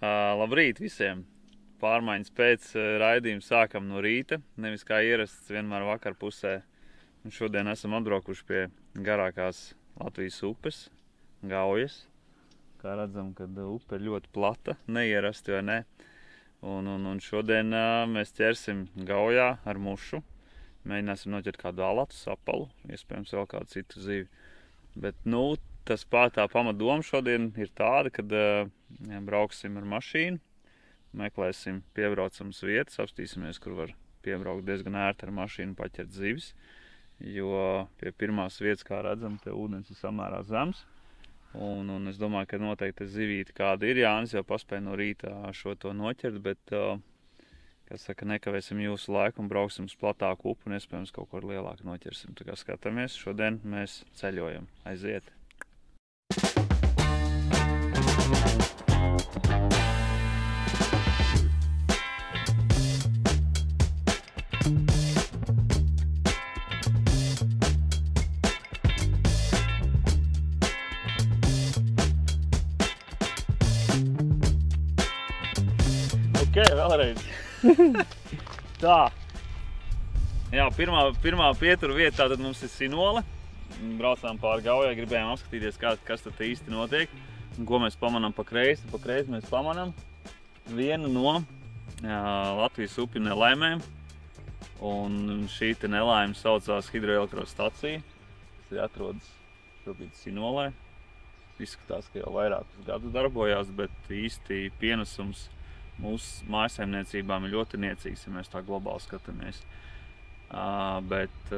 Labrīt visiem! Pārmaiņas pēc raidījuma sākam no rīta, nevis kā ierasts vienmēr vakar pusē. Un šodien esam atbraukuši pie garākās Latvijas upes, Gaujas. Kā redzam, kad upe ir ļoti plata, neierasti vai ne. Un šodien mēs ķersim Gaujā ar mušu. Mēģināsim noķert kādu alatu, sapalu, iespējams vēl kādu citu zivi. Bet, tā pamatdoma šodien ir tāda, kad brauksim ar mašīnu, meklēsim piebraucamas vietas, apstīsimies, kur var piebraukt diezgan ērti ar mašīnu paķert zivis, jo pie pirmās vietas, kā redzam, te ūdens ir samērā zems. Un es domāju, ka noteikti zivīti kāda ir. Jānis jau paspēja no rīta šo to noķert, bet, kas saka, nekavēsim jūsu laiku un brauksim uz platāku upu un iespējams kaut ko lielāku noķersim. Tā kā skatāmies, šodien mēs ceļojam. Aiziet! Ok, vēlreiz. Tā. Jā, pirmā pietura vieta tātad mums ir Sinole. Braucām pāri Gaujai, gribējām apskatīties, kas tad īsti notiek. Un ko mēs pamanām pa kreisi. Pa kreisi mēs pamanām vienu no Latvijas upju nelaimēm. Un šī te nelaime saucās hidroelektrostacija, kas ir atrodas šobrīd Sinolē. Izskatās, ka jau vairākus gadus darbojās, bet īsti pienesums mūsu mājsaimniecībām ir ļoti niecīgs, ja mēs tā globāli skatāmies. Bet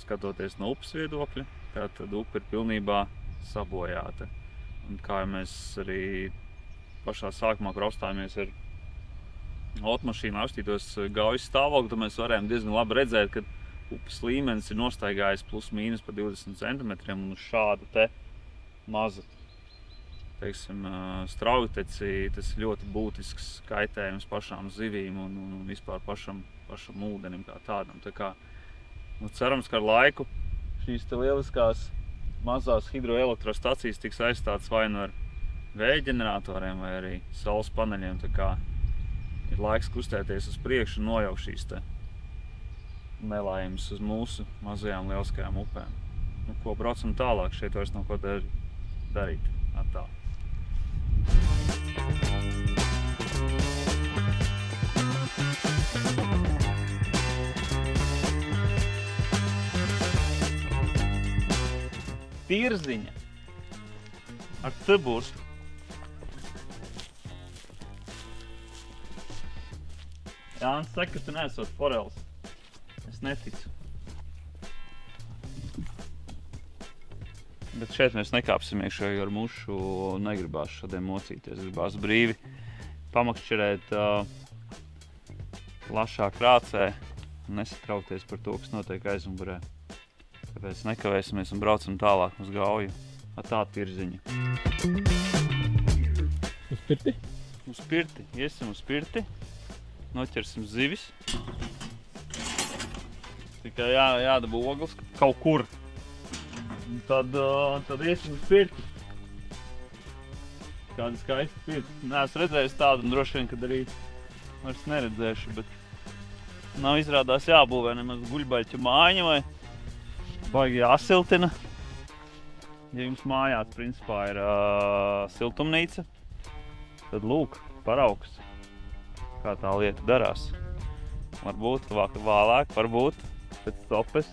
skatoties no upes viedokļa, tad upe ir pilnībā sabojāta. Un kā mēs arī pašā sākumā kraustājāmies ar automašīnu, apstītos Gaujas stāvokli, tad mēs varējām diezgan labi redzēt, ka upes līmenis ir nostaigājis plus mīnus pa 20 centimetriem un uz šādu te mazu, teiksim, straujteci, tas ir ļoti būtisks kaitējums pašām zivīm un vispār pašam ūdenim kā tādam. Tā kā, cerams, ka ar laiku šīs te lieliskās mazās hidroelektrostacijas tiks aizstātas vai nu ar vēja ģeneratoriem vai arī saules paneļiem. Tā kā ir laiks kustēties uz priekšu un nojaukt šīs te nelaimes uz mūsu mazajām lieliskajām upēm. Ko braucam tālāk, šeit vairs nav ko darīt. Tā. Tirziņa ar tiburs. Jānis saka, ka tu neesot foreles. Es neticu. Bet šeit mēs nekāpsim iekšā, jo ar mušu negribās šodien mocīties. Gribās brīvi pamakšķerēt plašā krācē un nesatraukties par to, kas notiek aizmugurē. Tāpēc nekavēsimies un braucam tālāk uz Gauju ar tādu tirziņu. Uz pirti? Uz pirti. Iesim uz pirti. Noķersim zivis. Tikai jādabū ogles kaut kur. Un tad iesim uz pirti. Kāda skaista pirti. Neesmu redzējis tādu un droši vien, kad arī vairs neredzēšu, bet nav izrādās jābūvē nemaz guļbaļķu mājiņa vai baigi jāsiltina. Ja jums mājās principā ir siltumnīca, tad lūk, paraugs, kā tā lieta darās. Varbūt vēlāk, varbūt pēc stopes,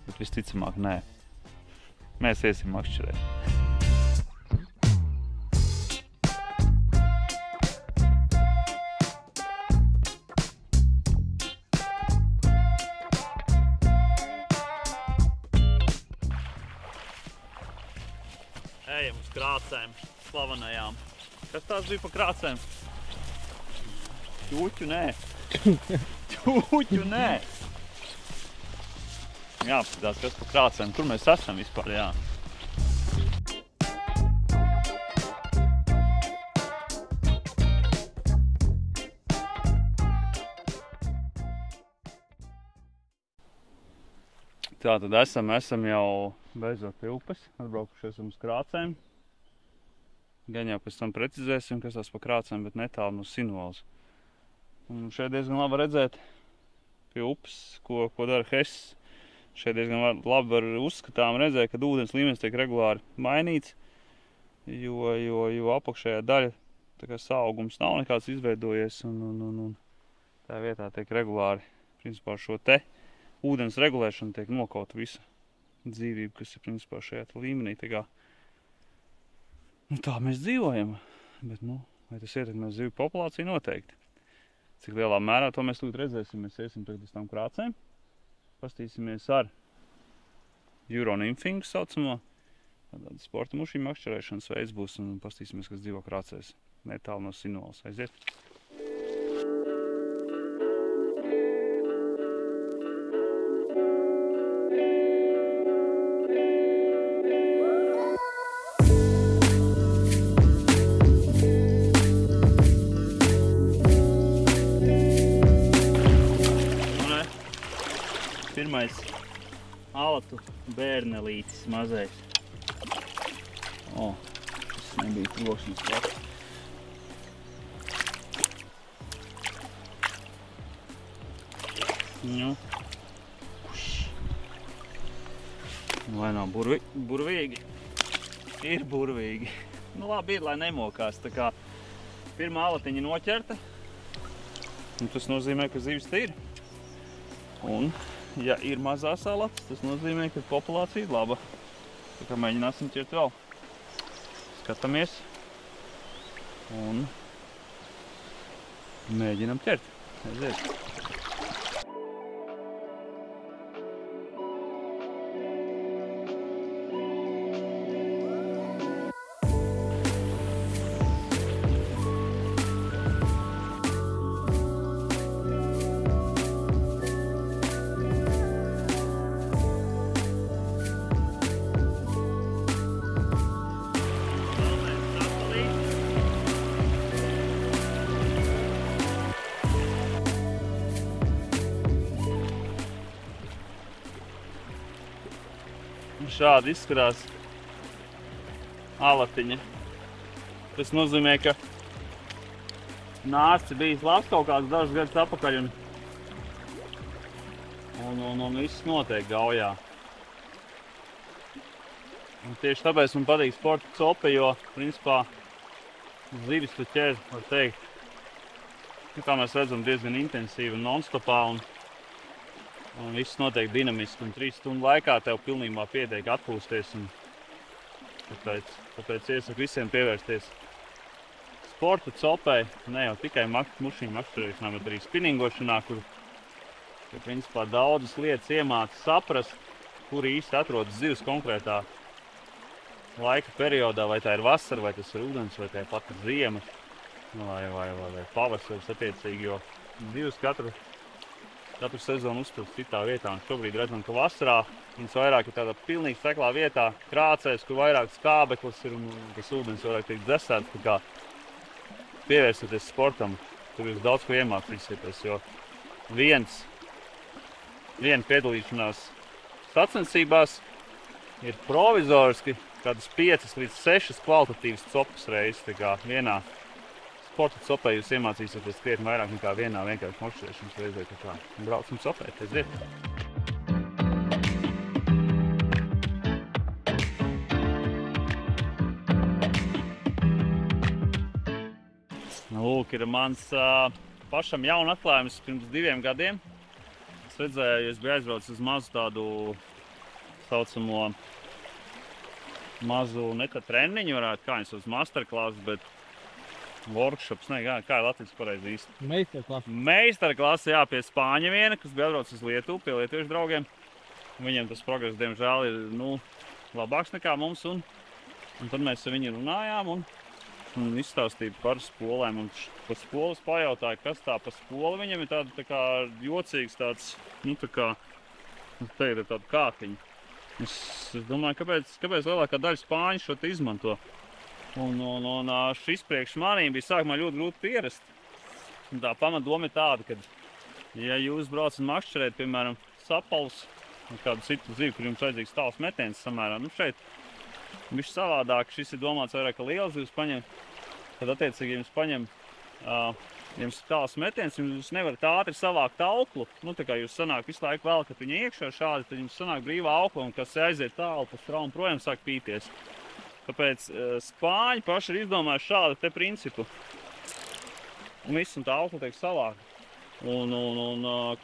bet visticamāk nē. Mēs iesim makšķerēt. Ejam uz krācēm, slavenajām. Kas tās bija pa krācēm? Ķūķu nē. Ķūķu nē. Jāapskatās, kas pa krācēm, kur mēs esam vispār, jā. Tātad esam jau beidzot pie upes, atbraukušies uz krācēm. Gan jau pēc tam precizēsim, kas tās pa krācēm, bet netālu no Sinolas. Un šeit diezgan labi redzēt pie upes, ko dara Hess. Šeit diezgan labi var uzskatām redzēt, kad ūdens līmenis tiek regulāri mainīts, jo apakšējā daļa tā kā saaugums nav nekāds izveidojies un tā vietā tiek regulāri, principā šo te ūdens regulēšana tiek nokauta visa dzīvība, kas ir principā šajā līmenī. Tā mēs dzīvojam, bet vai tas ietekmē zivju populāciju? Noteikti. Cik lielā mērā to mēs tūlīt redzēsim, mēs iesim tagad uz tām krācēm. Pastīsimies ar Euronymfingu saucamo. Tāda sporta mušīm makšķerēšanas veids būs un pastīsimies, kas dzīvo krācēs netālu no Sinolas. Aiziet! Pirmais alatu bērnelītis mazais. Tas nebija trokšņas labs. Lai nav burvīgi. Ir burvīgi. Labi ir, lai nemokās. Tā kā pirmā alatiņa noķerta. Un tas nozīmē, ka zivis te ir. Un ja ir mazās alatas, tas nozīmē, ka populācija ir laba. Tā kā mēģināsim ķert vēl. Skatāmies un mēģinam ķert. Aiziet! Šādi izskatās alatiņa. Tas nozīmē, ka nārsts bijis labs kaut kāds dažus gadus atpakaļ un viss notiek gaujā. Un tieši tāpēc man patīk sporta cope, jo principā zivis tu ķer, var teikt, kā mēs redzam, diezgan intensīvi un non-stopā. Un viss notiek dinamiski, un 3 stundu laikā tev pilnībā pietiek atpūsties. Tāpēc iesaku visiem pievērsties sporta copei, ne jau tikai mušīņu makšķerēšanā, bet arī spinningošanā, kur principā daudzas lietas iemāca saprast, kur īsti atrodas zivs konkrētā laika periodā, vai tā ir vasara, vai tas ir ūdens, vai tā ir pat ziema, vai pavasaris attiecīgi, jo zivs katru sezonu uztur citā vietā, un šobrīd redzam, ka vasarā viņas vairāk ir tādā pilnīgi seklā vietā, krācēs, kur vairāk skābeklis ir un tas ūdens vairāk tiek dzesēts. Tā kā pievērsoties sportam, tur jūs daudz ko iemācīsieties, jo viena piedalīšanās sacensībās ir provizoriski kādas 5 līdz 6 kvalitatīvas copas reizes. Tā kā vienā sporta copē jūs iemācīsieties krietni vairāk nekā vienā vienkārši makšķerēšanas reizē. Tā kā braucam copēt, aiziet! Lūk, ir mans pašam jauna atklājums pirms 2 gadiem. Es redzēju, es biju aizbraucis uz mazu tādu saucamo mazu neta treniņu, varētu kā uz masterklasu, bet workshops, kā ir latviski pareizi īsti? Meistarklase. Meistarklase, jā, pie Spāņa viena, kas bija atbrauc uz Lietuvu, pie lietuviešu draugiem. Viņiem tas progress, diemžēl, ir labāks nekā mums, un tad mēs ar viņu runājām un izstāstīju par spolēm. Un par spoles pajautāju, kas tā pa spoli. Viņam ir tāda tā kā jocīgs tāds, tā kā, te ir tāda kātiņa. Es domāju, kāpēc lielākā daļa spāņu šo te izmanto. Un šis priekš manīm bija sākumā ļoti grūti pierast. Un tā pamatdoma ir tāda, ka, ja jūs braucat makšķerēt, piemēram, sapalus, kādu citu zivu, kur jums vajadzīgs tāls metiens samērā, šeit Viņš savādāk, šis ir domāts vairāk, ka liels zivs paņem. Tad attiecīgi jums paņem, jums tāls metiens, jūs nevarat ātri savākt auklu. Nu, tā kā jūs sanāk visu laiku velkat viņu iekšā šādi, tad jums sanāk brīvā aukla, un kas aiziet tālu pa straumu projām sāk pīties. Tāpēc spāņi paši ir izdomājuši šādu te principu. Un viss, un tā aukla tiek savākta. Un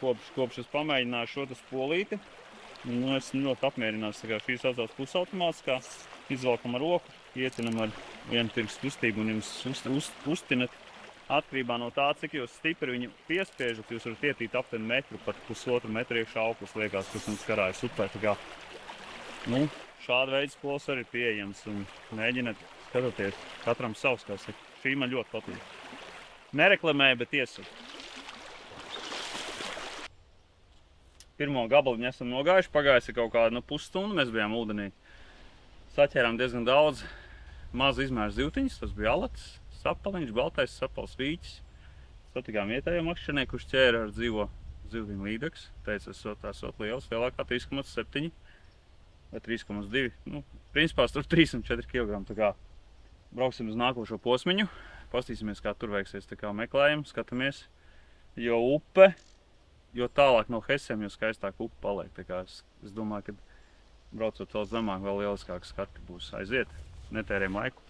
kopš es pamēģināju šo spolīti, es ļoti apmierināts. Šī saucās pusautomātiskā, izvelkam ar roku, ietinam ar vienu pirkstu kustību un jums uztinat atkarībā no tā, cik jūs stipri viņu piespiežat, jūs varat ietīt aptuveni metru, pat pusotru metru iekšā auklas liekas, kas jums karājas upē. Nu, šāda veida spols arī ir pieejams un mēģiniet skatoties katram savs, kā saka. Šī man ļoti patīk. Nereklamēju, bet iesaku. Pirmo gabaliņu esam nogājuši, pagājusi kaut kādu pusstundu, mēs bijām ūdenī. Saķērām diezgan daudz mazu izmēru zivtiņus, tas bija alatis, sapaliņš, baltais sapals vīķis. Satikām vietējo makšķernieku, kurš ķēra ar dzīvo zivtiņu līdeks. Teica, esot liels, lielākā 3,7 vai 3,2. Nu, principā tur 3 un 4 kg. Tā kā brauksim uz nākošo posmiņu, pastīsimies, kā tur veiksies. Tā kā meklējam, skatāmies, jo upe, jo tālāk no Hesiem, jo skaistāk upe paliek. Tā kā es domāju, ka braucot vēl zemāk, vēl lieliskāk skati būs. Aiziet, netērējam laiku.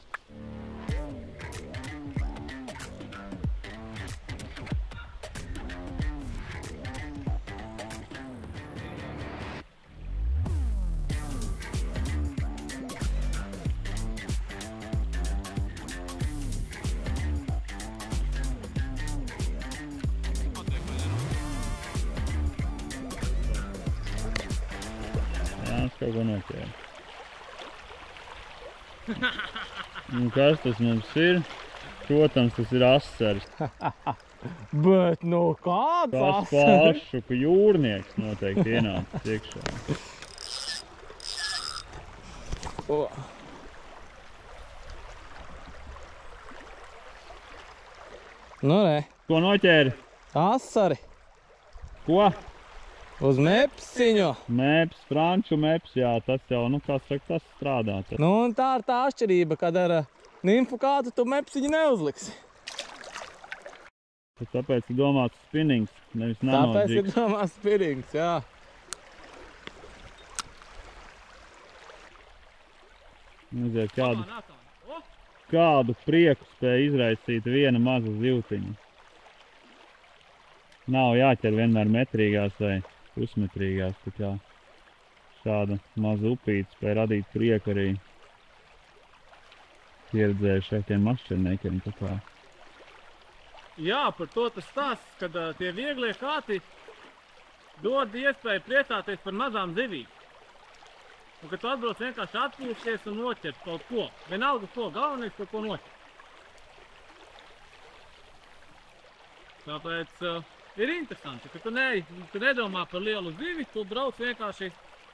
Kaut ko noķēra. Un kas tas mums ir? Protams, tas ir asaris. Bet nu kāds asaris? Tas pašu, ka jūrnieks noteikti ienācis iekšā. Nu ne. Ko noķēri? Asari. Ko? Uz mepsiņu. Meps, franču meps, jā, tas jau, nu kā saka, tas strādā. Nu un tā ir tā atšķirība, kad ar nimfu kādu tu mepsiņu neuzliksi. Tāpēc ir domāts spinnings, nevis nanojigs. Tāpēc ir domāts spinnings, jā. Uziet, kādu prieku spēja izraisīt viena maza zivtiņa. Nav jāķer vienmēr metrīgās vai pusmetrīgās, tā kā šāda maza upīte spēja radīt prieku arī pieredzējušākiem makšķerniekiem. Jā, par to tas stāsts, kad tie vieglie kāti dod iespēju priecāties par mazām zivīm. Un kad tu atbrauc vienkārši atpūsties un noķert kaut ko. Vienalga ko, galvenais kaut ko noķert. Tāpēc ir interesanti, ka tu nedomā par lielu zivi, tu brauc vienkārši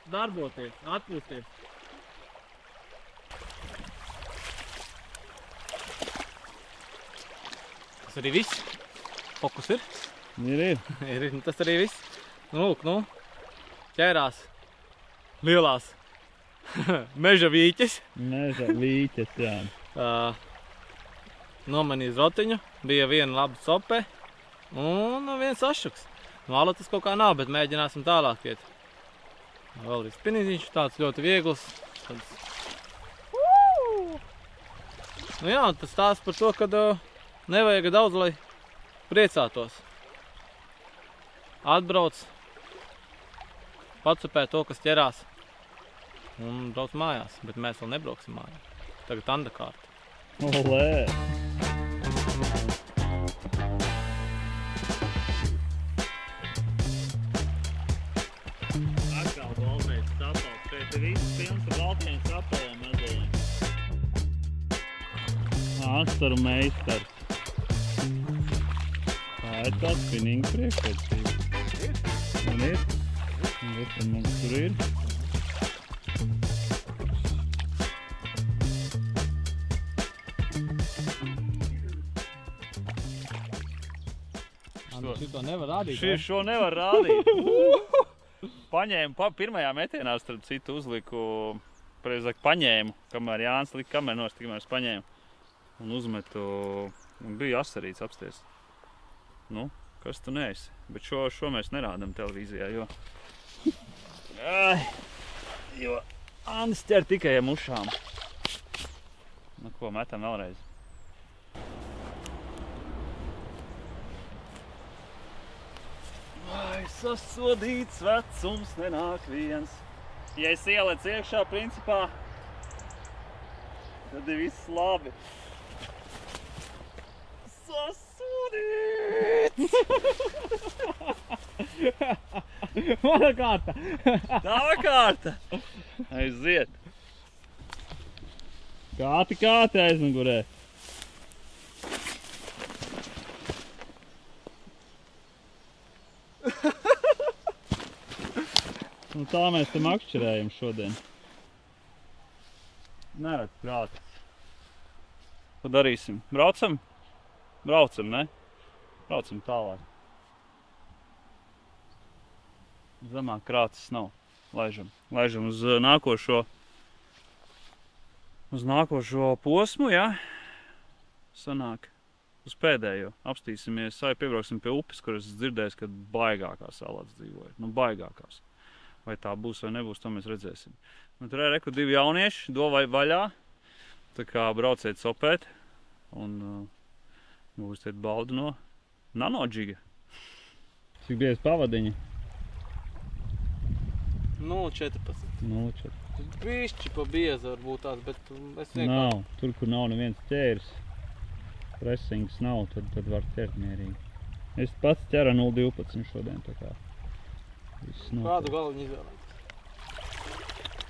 darboties, atpūsties. Tas arī viss. Fokus ir? Ir. Tas arī viss. Nu, lūk, nu, ķērās lielās meža vīķes. Meža vīķes, jā. Nomanīja zrotiņu, bija viena laba sope. Un viens ašuks. Alatis kaut kā nav, bet mēģināsim tālāk iet. Vēl ir spiniziņš, tāds ļoti viegls. Nu jā, tas stāsts par to, ka nevajag daudz, lai priecātos. Atbrauc, patsupē to, kas ķerās. Un brauc mājās, bet mēs vēl nebrauksim mājās. Tagad andakārta. Olē! Viss pilns ar baltiem sapaliem mazajiem. Asaru meistars. Tā ir tā spinninga priekšrocība. Un ir. Un tas mums tur ir. Šito nevar rādīt, šo nevar rādīt. Paņēmu pirmajā metienā, starp citu, uzliku pareizāk paņēmu, kamēr Jānis lika kameru nost, kamēr es paņēmu un uzmetu, un bija asarīts apsties. Nu, kas tu neesi? Bet šo mēs nerādam televīzijā, jo Andis ķer tikai ar mušām. Nu, ko, metam vēlreiz. Vai sasodīts vecums nenāk viens. Ja es ielec iekšā, principā, tad ir viss labi. Sasodīts! Mana kārta! Tava kārta! Aiziet! Kāti aizmugurē. Nu tā mēs te makšķerējam šodien. Neredz krātas. Ko darīsim? Braucam? Braucam, ne? Braucam tālāk. Zemāk krātas nav. Laižam uz nākošo posmu, jā? Sanāk. Uz pēdējo. Apstīsimies, piebrauksim pie upes, kur es dzirdēju, ka baigākās salāts dzīvoja. Nu, baigākās. Vai tā būs vai nebūs, to mēs redzēsim. Nu, tur ir reku 2 jaunieši, dovai vaļā. Tā kā brauciet sopēt. Un būsiet baudu no nanodžiga. Cik biezi pavadiņi? 0,14. 0,4. Bišķi pa bieza varbūt tās, bet es vienkārši... Nav. Tur, kur nav neviens ķēris, presings nav, tad var ķert mierīgi. Es pats ķera 0,12 šodien, tā kā. Kādu galviņu izvēlēt?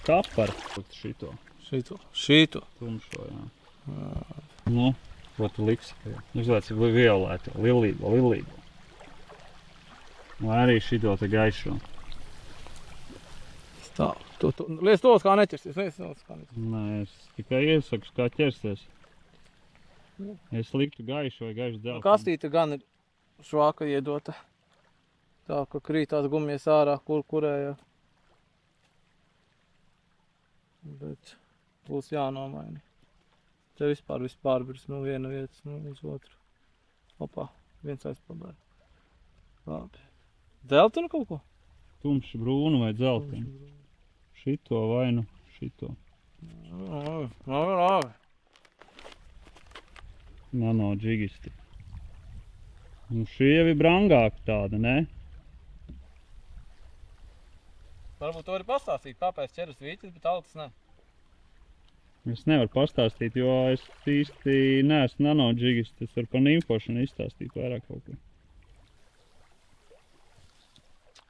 Kapar. Šito. Šito? Tumšo, jā. Nu, ko tu liksi? Uzlēc violēto, lilīgo. Vai arī šito te gaišo. Tā, liec tos kā neķersies, Nē, es tikai iesaku, kā ķersties. Es liktu gaišu vai gaišu dzeltenu. Kastīte gan ir švāka iedota. Tā, ka krītās gumijas ārā, kurējā. Bet būs jānomaina. Te vispār virs no viena vietas, uz otru. Opā, viens aizpildāja. Labi. Dzeltenu kaut ko? Tumši brūnu vai dzeltenu. Šito vai nu šito. Labi. Nanodžigisti. Nu šī jau ir brangāka tāda, ne? Varbūt to var pastāstīt, kāpēc ķeras vīķis, bet altas ne. Es nevaru pastāstīt, jo es īsti neesmu nanodžigists. Es varu par nimfošanu izstāstīt vairāk kaut ko.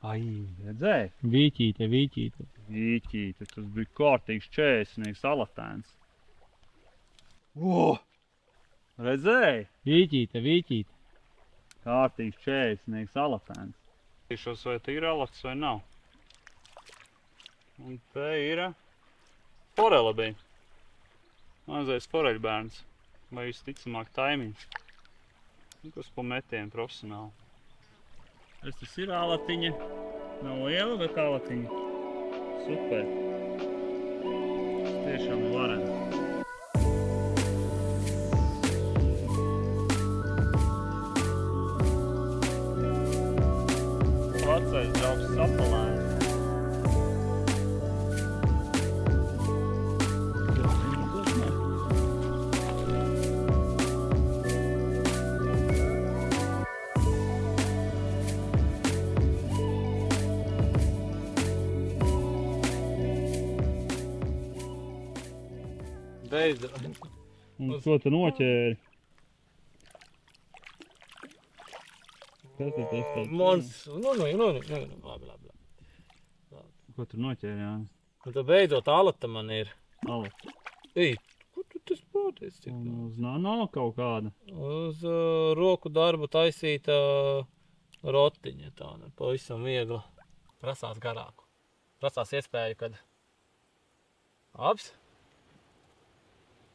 Ai, redzēji? Vīķīte. Vīķīte, tas bija kārtīgs čēsnieks alatēns. Redzēji? Vīķīte. Kārtīgs čēsnieks alatēns. Tīšos, vai te ir alats vai nav. Un te ir forela bija. Mazais foreļbērns. Vai visticamāk taimiņš. Kas pa metienu profesionāli. Tas ir alatiņa. Nav liela, bet alatiņa. Super. Tas tiešām ir varens. Vecais draugs sapalēns. Beidzot. Un ko tu noķēri? Kas ir tas tāds? Mons, labi. Ko tu noķēri, Jānis? Un tad beidzot alata man ir. Alata. Ej, ko tu tas pāties? Un uz nano kaut kāda? Uz roku darbu taisīta rotiņa tāda, pavisam viegla. Prasās garāku. Prasās iespēju, kad abs.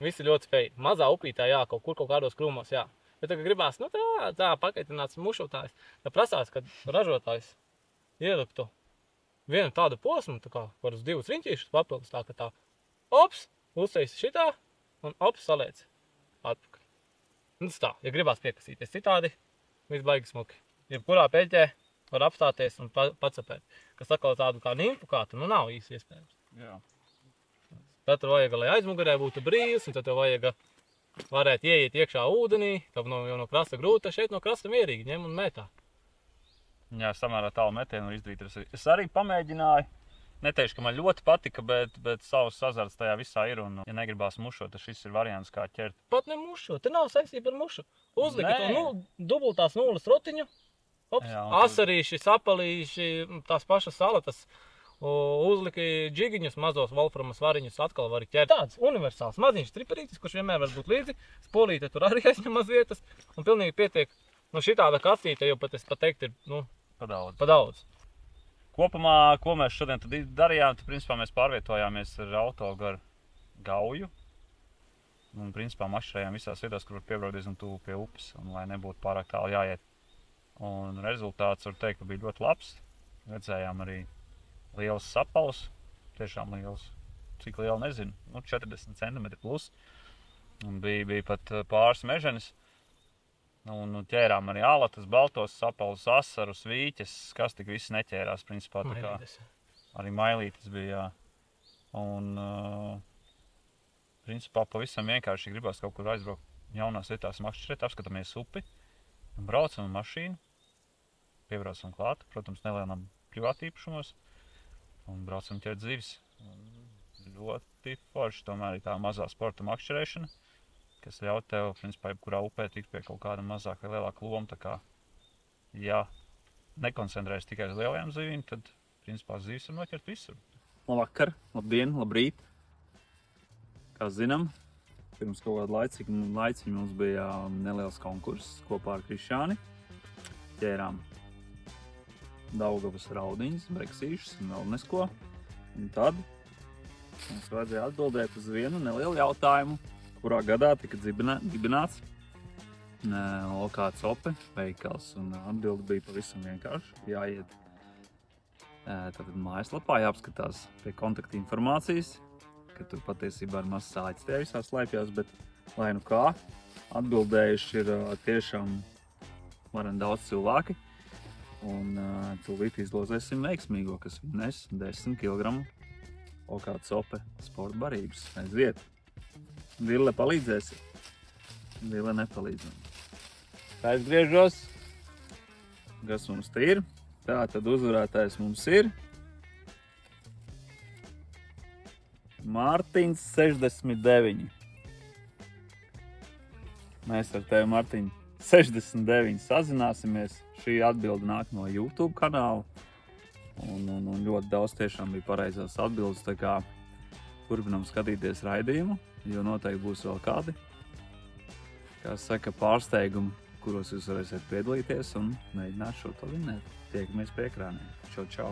Visi ļoti spēj. Mazā upītā, jā, kaut kādos krūmos, jā. Bet tagad gribās, nu tā pakaitināts mušotājs. Tad prasās, kad ražotājs ieliktu vienu tādu posmu, tā kā var uz 2 riņķīšus papildus, tā ka tā ops, uztais šitā, un ops, saliec atpakaļ. Un tas tā, ja gribās piekasīties citādi, viss baigi smuki. Jebkurā peļķē var apstāties un pacapēt. Kas atkal tādu kā nimfu kātu, nu nav īsti iespējams. Jā. Tad tur vajag, lai aizmugurē būtu brīvs, un tad tev vajag varēt ieiet iekšā ūdenī, tad jau no krasta grūti, šeit no krasta mierīgi ņem un metā. Jā, samērā tālu metienu var izdarīt. Es arī pamēģināju. Neteikšu, ka man ļoti patika, bet savs azarts tajā visā ir, un ja negribās mušot, tad šis ir variants, kā ķert. Pat ne mušot, te nav saistība ar mušu. Uzliki to dubultās nulles rotiņu, asarīši, sapalīši, tās pašas salatas, uzliki džigiņus, mazos volframas variņus, atkal vari ķert. Tāds universāls maziņš triperītis, kurš vienmēr var būt līdzi, spolīte tur arī aizņemaz vietas, un pilnīgi pietiek. Nu šitāda kastīte jau pat es pateikt ir, nu, pa daudz. Kopumā, ko mēs šodien tad darījām, tad principā mēs pārvietojāmies ar auto gar Gauju. Un principā mašķirējām visās vietās, kur var piebraukt diezgan tuvu pie upes, un lai nebūtu pārāk tālu jāiet. Un rezultāts var teikt, ka bija ļoti labs. Redzējām arī liels sapals, tiešām liels, cik liela nezinu, 40 cm plus. Un bija pat pāris meženis. Un ķērām arī alatas, baltos sapalus, asarus, vīķes, kas tik viss neķērās, principā tā kā arī mailītes bija, jā. Un, principā pavisam vienkārši gribās kaut kur aizbraukt jaunās vietās makšķirēt, apskatāmies upi, braucam mašīnu, piebraucam klāt, protams, nelielam privātīpašumos, un braucam ķert zivis. Ļoti forši tomēr ir tā mazā sporta makšķirēšana, kas ļauj tev, principā, jebkurā upē tikt pie kaut kāda mazāka vai lielāka loma. Tā kā, ja nekoncentrējas tikai uz lielajām zivīm, tad, principā, zivis var noķert visur. Labvakar, labdien, labrīt. Kā zinām, pirms kaut kādu laiciņu mums bija neliels konkurss kopā ar Krišāni. Ķērām Daugavas raudiņas, breksīšus un vēl nesko. Un tad mums vajadzēja atbildēt uz vienu nelielu jautājumu, kurā gadā tika dibināts Lokāts Ope veikals, un atbilde bija pavisam vienkārši. Jāiet tātad mājaslapā, jāapskatās pie kontakta informācijas, ka tur patiesībā ir maz sāķis tie visā slēpjās, bet lai nu kā, atbildējuši ir tiešām varam daudz cilvēki, un tūlīt izlozēsim veiksmīgo, kas nes 10 kg Lokāts Ope sporta barības. Aiziet! Ville palīdzēsi? Ville nepalīdzēs. Aizgriežos. Kas mums te ir? Tā tad uzvarētājs mums ir Mārtiņš 69. Mēs ar tevi, Mārtiņ, 69 sazināsimies. Šī atbilde nāk no YouTube kanāla. Un ļoti daudz tiešām bija pareizās atbildes. Tā kā turpinām skatīties raidījumu, jo noteikti būs vēl kādi, kā saka, pārsteigumi, kuros jūs varēsiet piedalīties un mēģināt šo to vinnēt. Tiekamies pie ekrāniem. Čau, čau!